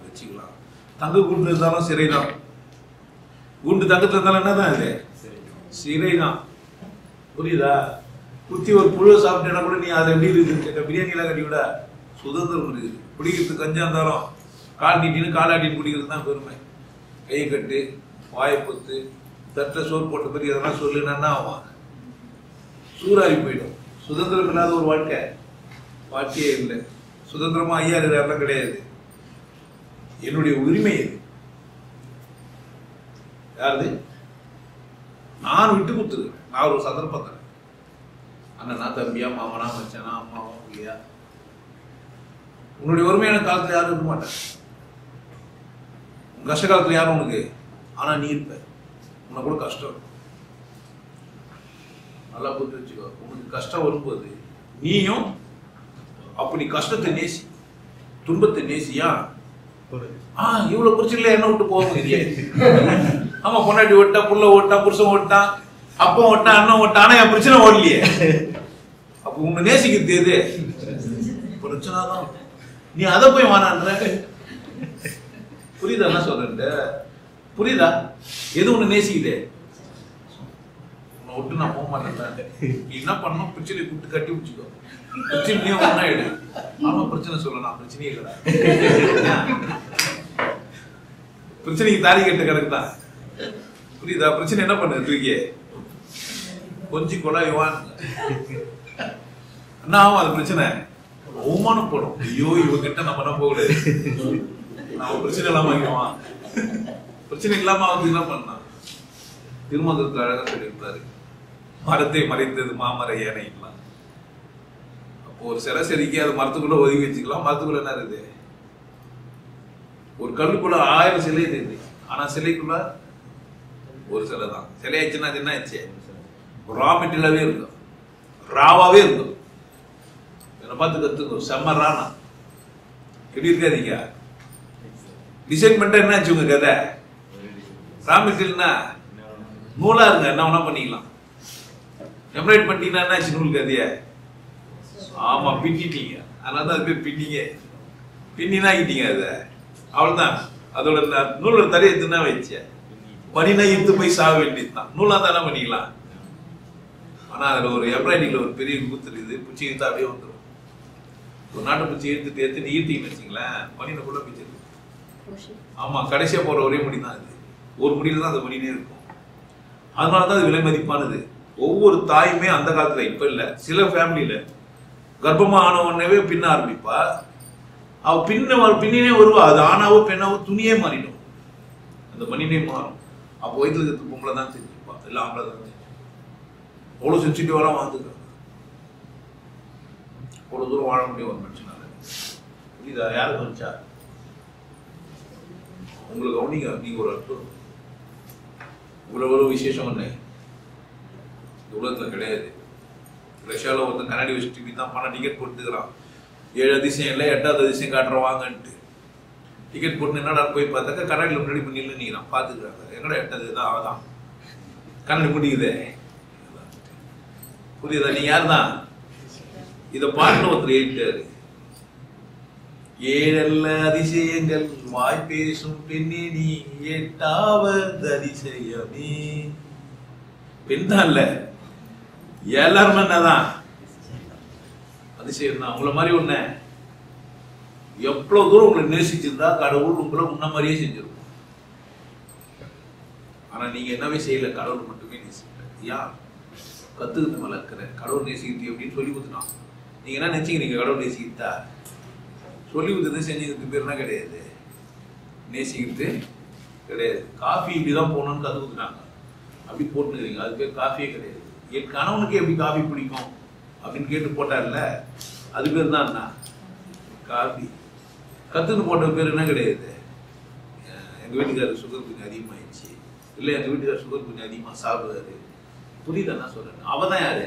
வச்சுக்கலாம். தங்க கூண்டு இருந்தாலும் சிறைதான். கூண்டு தங்கத்துல இருந்தாலும் என்னதான் இது? சிறைதான். புரியுதா? குத்தி ஒரு புழு சாப்பிட்டேன்னா கூட நீ அதை எப்படி இருக்குது, பிரியாணி எல்லாம் கட்டி விட சுதந்திரம் இருக்குது. பிடிக்கிறது கஞ்சா இருந்தாலும் கால் நீட்டின்னு காலாட்டின்னு பிடிக்கிறது தான் பெருமை. கை கட்டு, வாயை பொத்து, தட்டில் சோறு போட்ட மாதிரி அதெல்லாம் சொல்லுன்னா ஆகும், சூறாரி போயிடும். சுதந்திரம் இல்லாத ஒரு வாழ்க்கையே இல்லை. சுதந்திரமா ஐயா இருக்கிறாரெல்லாம் கிடையாது. என்னுடைய உரிமை இது. யாரு? நான் விட்டு கொடுத்துருக்கேன். நான் ஒரு சந்தர்ப்பம் தரேன். அண்ணனா, தம்பியா, மாமனா, மச்சானா, அம்மாவா, இல்லையா, உன்னுடைய உரிமையான காலத்துல யாரும் இருக்க மாட்டாங்க. உன் கஷ்ட காலத்துல யாரும் உனக்கு, ஆனா நீ இருப்ப. உனக்கு கூட கஷ்டம் நல்லா புரிஞ்சு வச்சுக்கோ. உனக்கு கஷ்டம் வரும்போது நீயும் அப்படி கஷ்டத்தை நேசி, துன்பத்தை நேசியா. இவ்வளவு பிரச்சனை என்ன விட்டு போக முடியாது. ஆமா, பொண்டாட்டி ஓட்டா, புள்ள ஓட்டா, புருஷன் ஓட்டான், அப்பா ஓட்டா, அண்ணன் ஓட்டா, ஆனா என் பிரச்சனை ஓடலையே. அப்ப உன்னை நேசிக்கிறது எது? பிரச்சனை தான். நீ அதை போய் வானான்ற. புரியுதா என்ன சொல்றேன்? புரியுதா? எது ஒண்ணு நேசிக்குதே? உன்னை விட்டு நான் போக மாட்டேன். நீ என்ன பண்ணணும், பிரச்சனை கூப்பிட்டு கட்டி பிடிச்சிக்கோ. பிரச்சனையே ஒன்னாயிடு. ஆமா, பிரச்சனை சொல்ல நான் பிரச்சனையே இல்லடா. பிரச்சனைக்கு தாலி கட்ட கிடக்குதான். புரியுதா? பிரச்சனை என்ன பண்ணுது? தூக்கியே கொஞ்சம் கொலாயுவான் என்ன ஆகும்? அது பிரச்சனை அவமானம் போடும். ஐயோ, இவங்கிட்ட நம்ம என்ன போகக்கூடாது, நம்ம பிரச்சனை இல்லாம ஆகிடுவான். பிரச்சனை இல்லாம வந்து என்ன பண்ணா? திருமணத்துக்கு அழகா சொல்லியிருப்பாரு, மரத்தை மறைத்தது மாமர ஏனை. ஒரு சிலை செதுக்கி அதை மரத்துக்குள்ள ஒதுக்கி வச்சுக்கலாம். மரத்துக்குள்ள என்ன இருக்குது? ஒரு கல்லுக்குள்ள 1000 சிலை இருக்குது. ஆனா சிலைக்குள்ள ஒரு சிலை தான். சிலை ஆச்சுன்னா அது என்ன ஆச்சு? ரா மெட்டீரியலாவே இருக்கும், ராவாவே இருக்கும். என்னை பார்த்து கத்துக்கும், செம்ம ரானா எப்படி இருக்காதீங்க. டிசைன் பண்ணிட்டா என்ன ஆச்சு உங்க கதை? ரா மெட்டீரியல்னா நூலா இருங்க, என்ன வேணா பண்ணிக்கலாம். எம்ப்ராய்ட் பண்ணிட்டீங்கன்னா என்ன ஆச்சு நூல் கதைய? ஆமா, பின்னிட்டீங்க. அதனால தான் அது பேர் பின்னிங்க. பின்னினா ஆகிட்டீங்க. அதை அவ்வளவுதான். அதோட நூலோட தரையை எடுத்துனா வச்ச மணினா இழுத்து போய் சாக வேண்டியதுதான். நூலா தானே பண்ணிக்கலாம். ஆனா அதுல ஒரு எம்ப்ராய்டிங்ல ஒரு பெரிய கூத்து இருக்குது. பூச்சி இழுத்தா அப்படியே வந்துடும். ஒரு நாட்டு பூச்சி எடுத்துட்டு எடுத்துட்டு ஈர்த்தீங்கன்னு வச்சுங்களேன், மணின கூட பிடிச்சிருக்கு. ஆமா, கடைசியா போற ஒரே முடி தான் அது. ஒரு முடியில தான் அந்த மணினே இருக்கும். அதனாலதான் அது விலை மதிப்பானது. ஒவ்வொரு தாயுமே அந்த காலத்துல, இப்ப இல்ல, சில ஃபேமிலியில கர்ப்பமா ஆனவனவே பின்ன ஆரம்பிப்பா. அவ பின்னே வருவா. அது ஆனாவோ பெண்ணாவோ துணியே மாறிடும், அந்த மணினே மாறும். அப்போ வயிற்றுல இருக்கிற பொம்பளை தான் தெரிஞ்சுப்பா, இல்ல ஆம்பளை தான் தெரியும். அவ்வளவு சென்சிட்டிவாலாம் வாழ்ந்துக்கிறாங்க. அவ்வளவு தூரம் வாழ முடியும் ஒரு மனுஷனால. புரியுதா? யாருக்கு வந்துச்சா? உங்களுக்கு கவனிங்க. நீங்க ஒரு அர்த்தம் இவ்வளவு விசேஷம் ஒண்ணு உலகத்துல கிடையாது. ரஷ்யாவில் ஒருத்தன் கண்ணாடி வச்சுட்டு தான் பணம் டிக்கெட் போட்டுக்கிறான். 7 அதிசயம் இல்லை 8வது அதிசயம் காட்டுறோம் வாங்கன்ட்டு டிக்கெட் போட்டு என்னடா போய் பார்த்தாக்கா கண்ணாடியில் முன்னாடி பண்ணி நின்றுக்கிறான். பார்த்துக்கிறாங்க. எங்கடா 8வது தான் அவதான் கண்ணாடி முடிக்குதே. புரியுதா? நீ யார் தான் இதை பாட்டு ஒருத்தர் ஏற்றாரு. 7 அதிசயங்கள் வாய் பேசும் பெண்ணே நீ 8வது அதிசயமே. பெண் தான் இல்ல, எல்லாருமே என்னதான் அதிசயம் தான். உங்களை மாதிரி ஒண்ணு எவ்வளவு தூரம் உங்களை நேசிச்சிருந்தா கடவுள் உங்களை முன்ன மாதிரியே செஞ்சிருக்கும். ஆனா நீங்க என்னவே செய்யல, கடவுள் மட்டுமே நேசிக்கல. ஏன்? கத்துக்கிட்டு வளர்க்கிற கடவுள் நேசிக்கிட்டு அப்படின்னு சொல்லி கொடுத்துட்டான். நீங்க என்ன நினைச்சீங்க? கடவுள் நேசிக்கிட்டா சொல்லி கொடுத்தது செஞ்சுக்கிட்டு பேருனா கிடையாது, நேசிக்கிட்டு கிடையாது. காஃபி இப்படிதான் போகணும்னு கத்து கொடுத்துட்டாங்க, அப்படி போட்டுக்கிறீங்க. அது பேர் காஃபியே கிடையாது. என் கணவனுக்கு எப்படி காஃபி பிடிக்கும் அப்படின்னு கேட்டு போட்டார்ல, அது பேர் தான் என்ன? காஃபி. கத்துன்னு போட்ட பேர் என்ன கிடையாது. எங்க வீட்டுக்காரர் சுகர் கொஞ்சம் அதிகமாயிடுச்சு, இல்லை எங்க வீட்டுக்காரர் சுகர் கொஞ்சம் அதிகமாக சாப்பிடுவாரு. புரியுதா நான் சொல்றேன்? அவ தான் யாரு?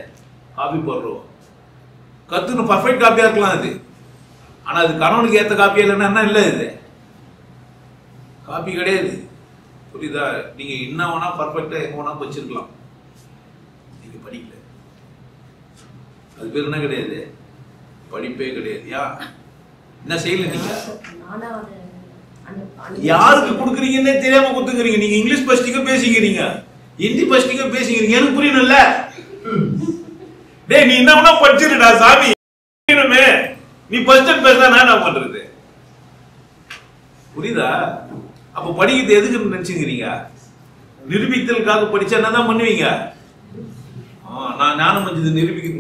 காஃபி போடுறோம். கத்துன்னு பர்ஃபெக்ட் காப்பியா இருக்கலாம் அது, ஆனா அது கணவனுக்கு ஏற்ற காப்பியா இல்லைன்னா என்ன இல்லை, இது காப்பி கிடையாது. புரியுதா? நீங்க என்ன வேணா பர்ஃபெக்டா எங்க வேணா வச்சிருக்கலாம், நீங்க படிக்கல. அது பேர் என்ன கிடையாது? படிப்பே கிடையாது. யா என்ன செய்யல? நீங்க யாருக்கு கொடுக்குறீங்கன்னே தெரியாம கொடுத்துக்கிறீங்க. நீங்க இங்கிலீஷ் படிச்சிங்க பேசிக்கிறீங்க, ஹிந்தி படிச்சிங்க பேசிக்கிறீங்க. எனக்கு புரியணும்ல. டேய் நீ என்ன வேணா படிச்சிருடா சாமி, நீ படிச்சு பேசினா நான் என்ன பண்றது? புரியுதா? அப்ப படிக்கிறது எதுக்கு நினைச்சுக்கிறீங்க? நிரூபித்தலுக்காக படிச்சா என்னதான் பண்ணுவீங்க? நான் ஞானம்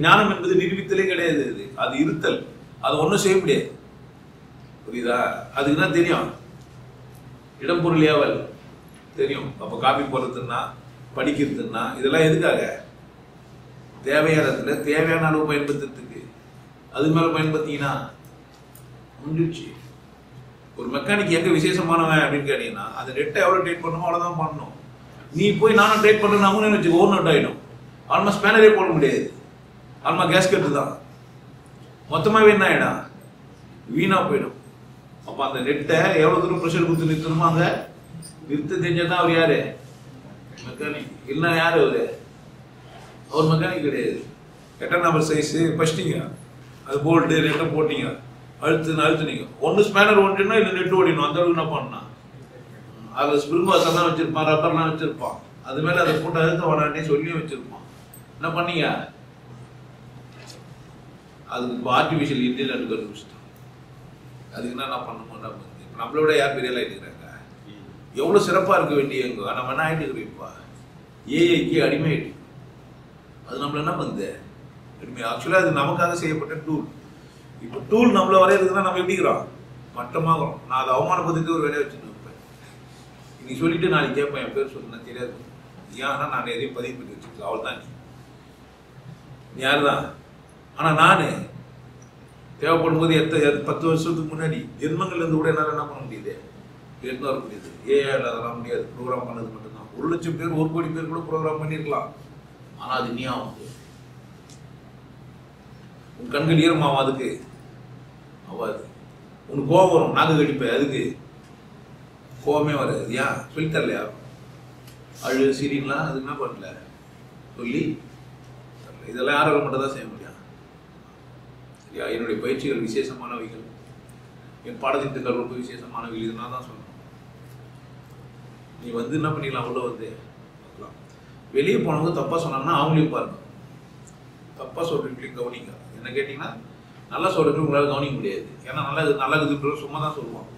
ஞானம் என்பது நிரூபித்தலே கிடையாது. அது இருத்தல். அது ஒன்றும் செய்ய முடியாது. புரியுதா? அதுக்கு தான் தெரியும் இடம் பொருள் ஏவல் தெரியும். அப்ப காப்பி போடுறதுன்னா படிக்கிறதுன்னா இதெல்லாம் எதுக்காக? தேவையானதுல தேவையான அளவு பயன்படுத்துறதுக்கு. அது மேல பயன்படுத்தீங்கன்னா முடிஞ்சிச்சு. ஒரு மெக்கானிக் எங்க விசேஷமானவன் அப்படின்னு கேட்டீங்கன்னா அந்த நெட்டை எவ்வளவு டைட் பண்ணணுமோ அவ்வளவுதான் பண்ணணும். நீ போய் நானும் டைட் பண்ணணும் வச்சுக்கோ, ஓவர் நோட் ஆயிடும். ஆல்மா ஸ்பேனரே போட முடியாது, ஆல்மா கேஸ்கெட்டு தான். மொத்தமாவே என்ன ஆயிடும்? வீணா போயிடும். அப்ப அந்த நெட்டை எவ்வளவு தூரம் ப்ரெஷர் கொடுத்து நிறுத்தணுமோ அங்க நிறுத்த தெரிஞ்சதான் அவர் யாரு? மெக்கானிக். இல்லைன்னா யாரு அவரு? அவர் மெக்கானிக் கிடையாது. 8 நம்பர் சைஸ் பச்சிட்டீங்க, அது போல்ட்டு நெட்டை போட்டீங்க, அழுத்துனீங்க. ஒன்னு ஸ்பேனர் ஓடினா இல்லை நெட் ஓடிணும். அந்த அளவுக்கு என்ன பண்ணா? அதுல ஸ்பிரிங் வாசர் தான் வச்சிருப்பான், ரப்பர்லாம் வச்சிருப்பான். அது மேல அதை போட்டு அழுத்த வரானே சொல்லியும் வச்சிருப்பான். என்ன பண்ணீங்க? அதுக்கு ஆர்டிபிஷியல் இன்டெலிஜென்ஸ் கண்டுபிடிச்சிட்டோம். அதுக்கு என்ன பண்ணணும்னா இப்போ நம்மளோட யார் பெரிய ஆகிட்டுக்கிறாங்க? எவ்வளோ சிறப்பாக இருக்க வேண்டிய நம்ம என்ன ஆகிட்டுக்கிறோம்ப்பா? ஏஐக்கு அடிமை ஆகிட்டு. அது நம்மள என்ன பண்ணுது? அடிமை. ஆக்சுவலாக அது நமக்காக செய்யப்பட்ட டூல். இப்போ டூல் நம்மள வரையிறதுன்னா நம்ம எப்படிக்கிறோம்? மட்டமாகறோம். நான் அதை அவமானப்படுத்திட்டு ஒரு வேலையை வச்சுட்டு இருப்பேன். இன்னைக்கு சொல்லிட்டு நாளைக்கு கேட்பேன், என் பேர் சொல்லுன்னா தெரியாது. ஏன்னா நான் எதையும் பதிவு பண்ணி வச்சுக்கலாம். அவள் தான் நீ யார் தான். ஆனால் நான் தேவைப்படும் போது 10 வருஷத்துக்கு முன்னாடி ஜென்மங்கள்ல இருந்து கூட என்னால் என்ன பண்ண முடியுது, எடுத்து வர முடியுது. அதெல்லாம் முடியாது. ப்ரோக்ராம் பண்ணது மட்டும்தான். 1 லட்சம் பேர் 1 கோடி பேர் கூட ப்ரோக்ராம் பண்ணியிருக்கலாம். ஆனால் அது நீ ஆகும். உன் கண்கள் ஈரமாகும், அதுக்கு ஆகாது. உனக்கு கோபம் வரும், நாக்கு கடிப்பேன், அதுக்கு கோபமே வராது. ஏன் சொல்லி தரலையா? அழு சிரின்லாம் அதுக்கு என்ன பண்ணல சொல்லி தரல. இதெல்லாம் யாரால மட்டும் தான் செய்ய முடியும். சரியா? என்னுடைய பயிற்சிகள் விசேஷமானவைகள், என் பாடத்திட்டங்கள் ரொம்ப விசேஷமானவைகள். இதனால தான் சொல்லணும். நீ வந்து என்ன பண்ணிக்கலாம், உள்ள வந்து வெளியே போனவங்க தப்பா சொன்னாங்கன்னா அவங்களையும் பாருங்க. தப்பா சொல்றீங்களே கவனிங்க. என்ன கேட்டீங்கன்னா, நல்லா சொல்றது உங்களால் கவனிக்க முடியாது. ஏன்னா நல்லா இருக்குதுன்றது சும்மா தான் சொல்லுவான்.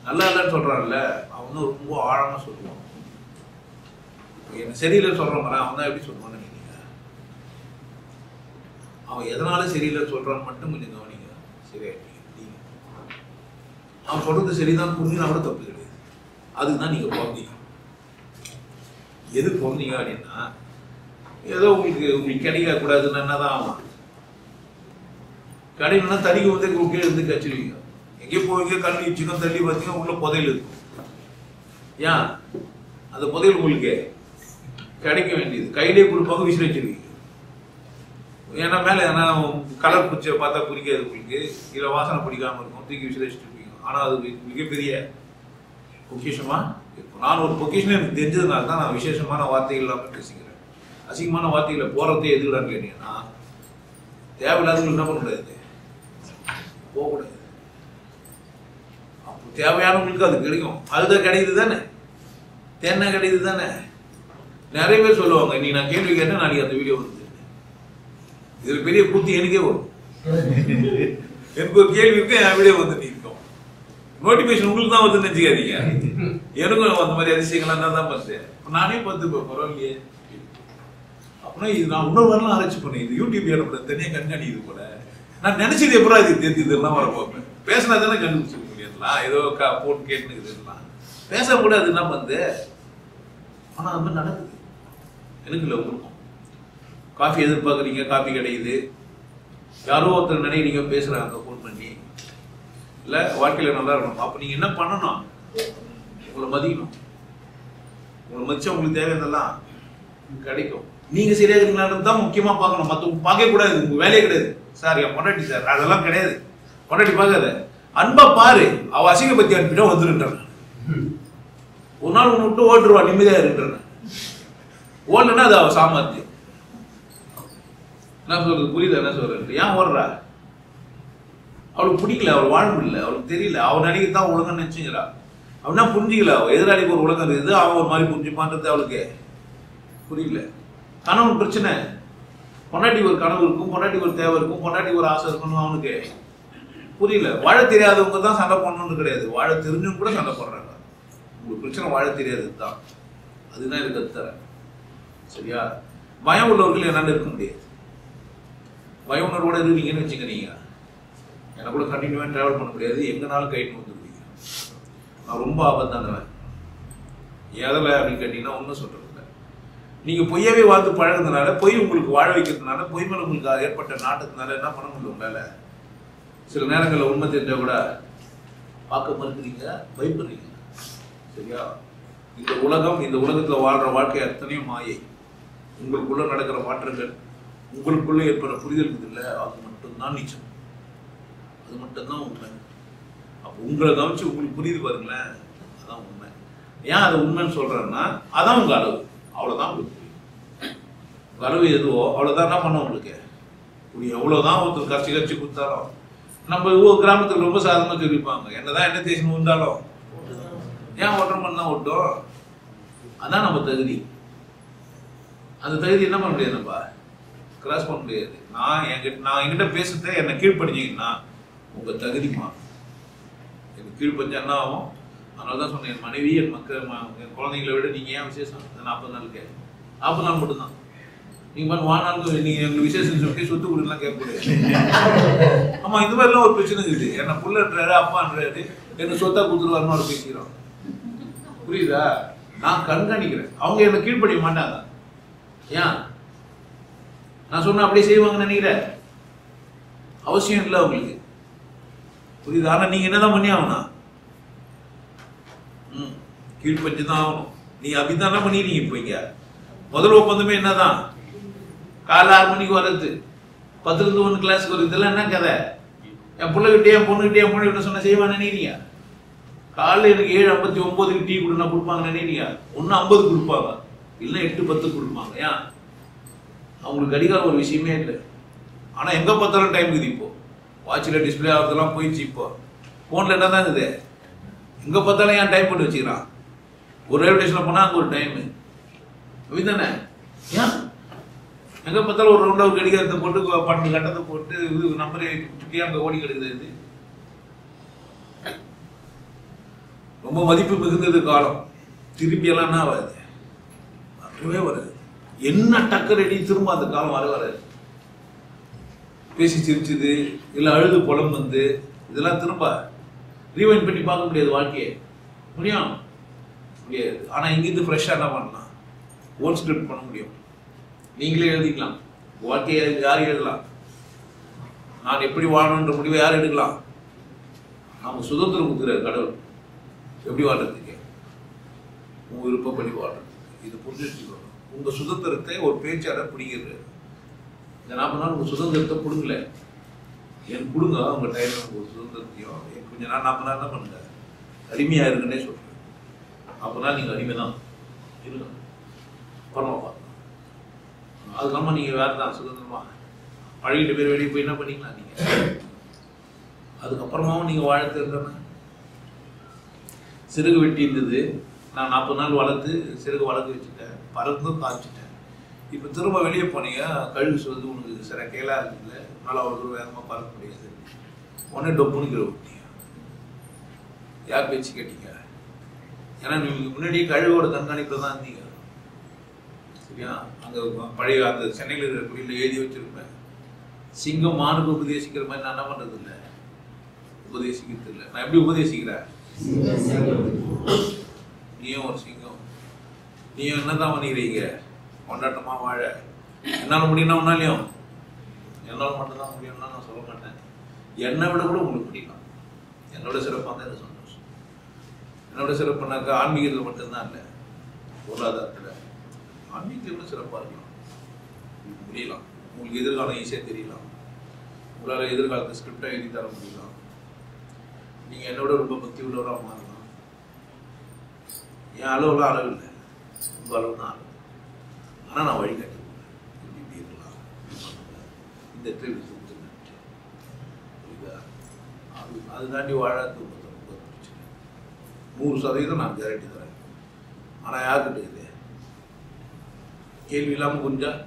நல்லா இல்லைன்னு சொல்றான்ல, அவனும் ரொம்ப ஆழமா சொல்லுவான். என்ன சரியில்லைன்னு சொல்றான் பாரு, அவன் தான் எப்படி சொல்லுவான்னு நினைக்கிறீங்க? அவன் எதனால சரியில்லை சொல்றான்னு மட்டும் கொஞ்சம் கவனிங்க. சரியா? அவன் சொல்றது சரிதான் புரிஞ்சுனா கூட தப்பு கிடையாது. அதுதான் நீங்க பிறந்தீங்க. எது பிறந்தீங்க அப்படின்னா, ஏதோ உங்களுக்கு கிடைக்க கூடாதுன்னு என்னதான் ஆகும். கிடைக்கணும்னா தடிக்கு வந்து கீழே இருந்து கச்சிருவீங்க. எங்கேயோ போவீங்க, கண்ணு சிக்கன் தள்ளி பார்த்தீங்கன்னா உள்ள புதையல் இருக்கும். ஏன் அந்த புதையல் உங்களுக்கு கிடைக்க வேண்டியது, கையிலே கொடுப்பாங்க, விசிறி வச்சிருவீங்க. ஏன்னா மேலே ஏன்னா கலர் பிடிச்ச பார்த்தா பிடிக்காது உங்களுக்கு, இல்லை வாசனை பிடிக்காம இருக்கும், தூக்கி விசிறி வச்சுட்டு இருப்பீங்க. ஆனால் அது மிகப்பெரிய பொக்கிஷமா இருக்கும். நான் ஒரு பொக்கிஷன் எனக்கு தெரிஞ்சதுனால தான் நான் விசேஷமான வார்த்தைகள் இல்லாமல் பேசிக்கிறேன். அசிங்கமான வார்த்தைகளை போறதே எதுக்குறான்னு கேட்டீங்கன்னா, தேவையில்லாதவங்களுக்கு என்ன பண்ணக்கூடாது, போகக்கூடாது. அப்போ தேவையானவங்களுக்கு அது கிடைக்கும். அதுதான் கிடைக்குது தானே, தேனை கிடைக்குது தானே. நிறைய பேர் சொல்லுவாங்க, நீ நான் கேள்வி கேட்டேன் நாளைக்கு அந்த வீடியோ வந்து, இதுல பெரிய கூத்தி எனக்கே வரும். எனக்கு ஒரு கேள்வி இருக்கு, என் வீடியோ வந்து நிற்கும். நோட்டிபிகேஷன் உங்களுக்கு தான் வந்து நினைச்சுக்காதீங்க. எனக்கும் அந்த மாதிரி அதிசயங்கள்லாம் தான் பார்த்தேன். நானே பார்த்து பரவாயில்லையே. அப்படின்னா இது நான் இன்னொரு வரலாம் ஆராய்ச்சி பண்ணேன். இது யூடியூப் ஏற்பட தனியாக கண்காணிக்குது போல. நான் நினைச்சது எப்படா இது தெரிஞ்சதுலாம் வர பார்ப்பேன். பேசினா தானே கண்டுபிடிச்சிக்க முடியாதுலாம். ஏதோ போட்டு கேட்டுனுக்குதுலாம் பேச கூட அது என்ன பண்ணுது. ஆனால் அது மாதிரி நடக்குது. எனக்கு இல்லை, உங்களுக்கும். காஃபி எதிர்பார்க்குறீங்க, காஃபி கிடைக்குது. யாரோ ஒருத்தர் நினைக்கிறீங்க, பேசுகிறாங்க ஃபோன் பண்ணி. இல்லை வாழ்க்கையில் நல்லா இருக்கணும். அப்போ நீங்கள் என்ன பண்ணணும், உங்களை மதிக்கணும். உங்களை மதிச்சா உங்களுக்கு தேவையானதெல்லாம் கிடைக்கும். நீங்கள் சரியாக இருக்கீங்களான்னு தான் முக்கியமாக பார்க்கணும். மற்றவங்க பார்க்க கூடாது, உங்கள் வேலையே கிடையாது. சார் என் பொண்டாட்டி சார் அதெல்லாம் கிடையாது. பொண்டாட்டி பார்க்காத, அன்பா பாரு. அவள் அசிங்க பற்றி அனுப்பிட்டா வந்துருன்றான். ஒரு நாள் ஒன்று விட்டு ஓட்டுருவா, நிம்மதியாக இருன்றான். ஓடலன்னா அது அவள் சாமர்த்தியம். என்ன சொல்றது புரியுது? என்ன சொல்றது? ஏன் ஓடுறா? அவளுக்கு பிடிக்கல, அவள் வாழ முடியல, அவளுக்கு தெரியல. அவன் நினைக்கத்தான் உலகம் நினைச்சுங்கிறா. அவனா புரிஞ்சிக்கல. அவள் எதிராளிக்கு ஒரு உலகம் இருக்குது, அவன் ஒரு மாதிரி புரிஞ்சுப்பான்றது அவளுக்கு புரியல. கனவு பிரச்சனை. பொண்டாட்டி ஒரு கனவு இருக்கும், பொண்டாட்டி ஒரு தேவை இருக்கும், பொண்டாட்டி ஒரு ஆசை இருக்கணும், அவனுக்கு புரியல. வாழ தெரியாதவங்க தான் சண்டை போடணும்னு கிடையாது, வாழ தெரிஞ்சவங்க கூட சண்டை போடுறாங்க. உங்களுக்கு பிரச்சனை வாழ தெரியாது தான். அதுதான் எனக்கு கத்துற. சரியா? பயம் உள்ளவர்கள் என்னால இருக்க முடியாது. பய உணர்வோட இருக்கீங்கன்னு வச்சுக்கிறீங்க, என்னை கூட கண்டினியூவாக ட்ராவல் பண்ண முடியாது. எங்கனாலும் கைட்டு வந்துருவீங்க. நான் ரொம்ப ஆபத்தானவன். எதில் அப்படின்னு கேட்டீங்கன்னா ஒன்றும் சொல்றது இல்லை. நீங்கள் பொய்யாவே வாழ்ந்து பழகுறதுனால, பொய் உங்களுக்கு வாழ வைக்கிறதுனால, பொய் மேலே உங்களுக்கு ஏற்பட்ட நாட்டத்தினால என்ன பண்ண முடியும் உங்களால்? சில நேரங்களில் உண்மை தெரிஞ்சால் கூட பார்க்க மறுக்கிறீங்க, பயப்படுறீங்க. சரியா? இந்த உலகம், இந்த உலகத்தில் வாழ்கிற வாழ்க்கை அத்தனையும் மாயை. உங்களுக்குள்ள நடக்கிற மாற்றங்கள், உங்களுக்குள்ள ஏற்படுற புரிதல் இல்லை, அது மட்டும்தான் நிச்சயம். அது மட்டும்தான் உண்மை. அப்போ உங்களை கவனிச்சு உங்களுக்கு புரியுது பாருங்களேன், அதான் உண்மை. ஏன் அதை உண்மைன்னு சொல்றேன்னா, அதான் உங்க அளவு. அவ்வளோதான் உங்களுக்கு புரியும். உங்க அளவு எதுவோ அவ்வளோதான். என்ன பண்ண உங்களுக்கு புரியும். எவ்வளோதான் ஒருத்தர் கட்சி கொடுத்தாலும், நம்ம கிராமத்துக்கு ரொம்ப சாதனமாக சொல்லிப்பாங்க, என்னதான் என்ன தேசம் வந்தாலும் ஏன் ஓட்டம் பண்ணா ஓட்டும். அதான் நம்ம தகுதி. அந்த தகுதி என்ன பண்ண முடியாது, நம்ம கிராஸ் பண்ண முடியாது. நான் என்கிட்ட பேசுறத என்னை கீழ்படிஞ்சிங்கன்னா உங்க தகுதிமா. எனக்கு கீழ்படிஞ்சா என்ன ஆகும்? அதனால தான் சொன்னேன், என் மனைவி, என் மக்கள், என் குழந்தைங்களை விட நீங்க ஏன் விசேஷம்? 40 நாளுக்கு 40 நாள் மட்டும்தான். நீங்க பண்ண வாழ்நாளுக்கு நீங்க எங்களுக்கு விசேஷம் சொல்லி சொத்து கொடுக்கலாம் கேட்கக்கூடாது. ஆமா, இந்த மாதிரிலாம் ஒரு பிரச்சனை இருக்குது. என்ன புள்ளன்றாரு, அப்பான்றாரு, என்ன சொத்தா கொடுத்துருவாருன்னு ஒரு பேசிக்கிறோம். புரியுதா? நான் கண்காணிக்கிறேன். அவங்க என்ன கீழ்படிய மாட்டாங்க. ஏன் நான் சொன்ன அப்படியே செய்வாங்கன்னு நினைக்கிறேன்? அவசியம் இல்லை அவங்களுக்கு. புரியுது. ஆனால் நீங்கள் என்ன தான் பண்ணி ஆகணும், கீழ்பஞ்சு தான் ஆகணும். நீங்கள் அப்படி தானே பண்ணிடுறீங்க. இப்போ இங்கே முதல் ஒப்பந்தமே என்ன தான், காலைல 6 மணிக்கு வர்றது, 10லேருந்து 1 கிளாஸுக்கு வருது. இதெல்லாம் என்ன கதை? என் பிள்ளைகிட்டே என் பொண்ணுகிட்டே என் பொண்ணு கிட்ட சொன்ன செய்வான்னு நினைக்கிறீங்க? காலையில் எனக்கு 7:59 டீ கொடுனா கொடுப்பாங்க நினைக்கிறீங்க? ஒன்று 50 கொடுப்பாங்க, இல்லை 8:10 கொடுப்பாங்க. ஏன்? அவங்களுக்கு கடிகாரம் ஒரு விஷயமே இல்லை. ஆனால் எங்கே பார்த்தாலும் டைம் இருக்குது. இப்போ வாட்சில் டிஸ்பிளே ஆகிறதுலாம் போயிடுச்சு. இப்போ ஃபோனில் என்ன தான் இருக்குது, எங்கே பார்த்தாலும் ஏன் டைம் போட்டு வச்சுக்கிறான். ஒரு ரயில்வே ஸ்டேஷனில் போனால் அங்கே ஒரு டைமு அப்படிதானே? ஏன் எங்கே பார்த்தாலும் ஒரு ரவுண்டாக ஒரு கடிகாரத்தை போட்டு 12 கட்டத்தை போட்டு இது நம்பரை சுற்றி அங்கே ஓடி கிடக்குது. இது ரொம்ப மதிப்பு மிகுந்தது காலம். திரும்பியெல்லாம் என்ன ஆகாது, வரவே வராது. என்ன டக்கர் அடி திரும்ப அந்த காலம் வராது. பேசி சிரிச்சுது, இல்லை அழுது புலம் வந்து, இதெல்லாம் திரும்ப ரீவைண்ட் பண்ணி பார்க்க முடியாது. வாழ்க்கையை முடியும் முடியாது. ஆனால் இங்கிருந்து ஃப்ரெஷ்ஷாக என்ன பண்ணலாம், ஓன் ஸ்கிரிப்ட் பண்ண முடியும். நீங்களே எழுதிக்கலாம். வாழ்க்கையை யார் எழுதலாம், நான் எப்படி வாழணுன்ற முடிவை யார் எடுக்கலாம்? நம்ம சுதந்திரம் கொடுக்குறாரு கடவுள். எப்படி வாழ்றதுக்கு, உங்கள் விருப்பப்படி வாழ்றதுக்கு. இது புரிஞ்சுக்கணும். உங்கள் சுதந்திரத்தை ஒரு பேச்சாளர் பிடிக்கிறாரு. இந்த 40 நாள் உங்கள் சுதந்திரத்தை பிடுங்கல, என் கொடுங்க உங்கள் டைம் உங்கள் சுதந்திரத்தையும். கொஞ்சம் நாள் 40 நாள் தான் பண்ணுங்க, அடிமையாக இருக்குன்னே சொல்கிறேன். அப்போனா நீங்கள் அடிமை தான் இருங்க. அப்புறமா பார்க்கலாம். அதுக்கப்புறமா நீங்கள் வேறு தான் சுதந்திரமாக பழகிட்டு பேர் வெளியே போய் என்ன பண்ணிக்கலாம் நீங்கள். அதுக்கப்புறமாவும் நீங்கள் வாழ தெரிஞ்சோன்னா, சிறுகு வெட்டி இருந்தது, நான் 40 நாள் வளர்த்து சிறுகு வளர்த்து வச்சுட்டேன், பறந்தும் காய்ச்சிட்டேன். இப்போ திரும்ப வெளியே போனீங்க, கழுகு சொல்லுது உனக்கு சில கேளாக இருக்குல்ல, அதனால் அவ்வளோ தூரம் வேகமாக பறக்க முடியாது. உடனே டொப்புன்னு கீழே விட்டீங்க. யார் பேச்சு கேட்டீங்க? ஏன்னா நீங்கள் முன்னாடியே கழுகோட கண்காணிப்பில் தான் இருந்தீங்க. சரியா? அங்கே பழைய அந்த சென்னையில் இருக்கிற குடியில் எழுதி வச்சிருப்பேன், சிங்கம் மானுக்கு உபதேசிக்கிற மாதிரி நான் என்ன பண்ணுறது இல்லை, உபதேசிக்கிறது இல்லை. நான் எப்படி உபதேசிக்கிறேன்? நீயும் ஒரு சிங்கம், நீயும் என்ன தான் பண்ணிக்கிறீங்க, கொண்டாட்டமாக வாழ. என்னால் முடியும்னா ஒன்னாலையும், என்னால் மட்டும்தான் முடியும்னா நான் சொல்ல மாட்டேன். என்னை விட கூட உங்களுக்கு முடியலாம். என்னோட சிறப்பாக தான் எனக்கு சந்தோஷம். என்னோட சிறப்புனாக்கா ஆன்மீகத்தில் மட்டும்தான் இல்லை, பொருளாதாரத்தில் ஆன்மீகத்தில் கூட சிறப்பாக இருக்கலாம். உங்களுக்கு முடியலாம். உங்களுக்கு எதிர்காலம் ஈஸியாக தெரியலாம். உங்களால் எதிர்காலத்தை ஸ்கிரிப்டாக எழுதி தர முடியலாம். நீங்கள் என்னோட ரொம்ப பக்தி உள்ளவராக மாறலாம். என் அளவுலாம் அளவு இல்லை, உங்கள் அளவு தான் அளவு. ஆனால் நான் வழிகாட்டி இப்படி இருக்கலாம், இந்த இடத்துல புரியுதா? அது தாண்டி வாழாது 100% நான் கேரண்டி தரேன். ஆனால் யாருக்கிட்ட இது கேள்வி இல்லாமல் கொஞ்சம்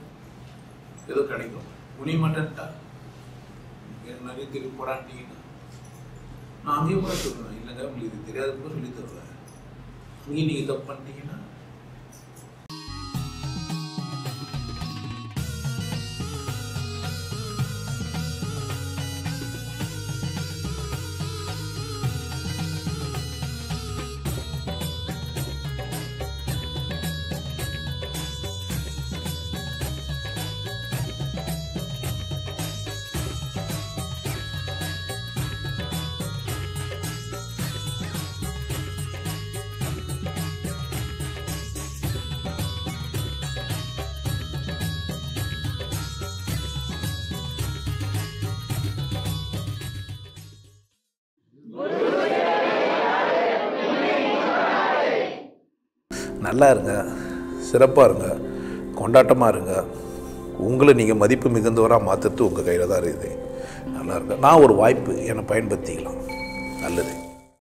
ஏதோ கிடைக்கும். புனிய மாட்டேன்ட்டா நிறைய திருப்பி போடாட்டீங்கன்னா நான் அங்கேயும் கூட சொல்லுவேன், இல்லைங்க உங்களுக்கு இது தெரியாத கூட சொல்லி தருவேன். அங்கேயும் நீங்கள் தப்பு பண்ணிட்டீங்கன்னா நல்லா இருங்க, சிறப்பாக இருங்க, கொண்டாட்டமாக இருங்க. உங்களை நீங்கள் மதிப்பு மிகுந்தவராக மாற்றுறது உங்கள் கையில் தான் இருக்குது. நல்லா இருங்க. நான் ஒரு வாய்ப்பு என்னை பயன்படுத்திக்கலாம். நல்லது.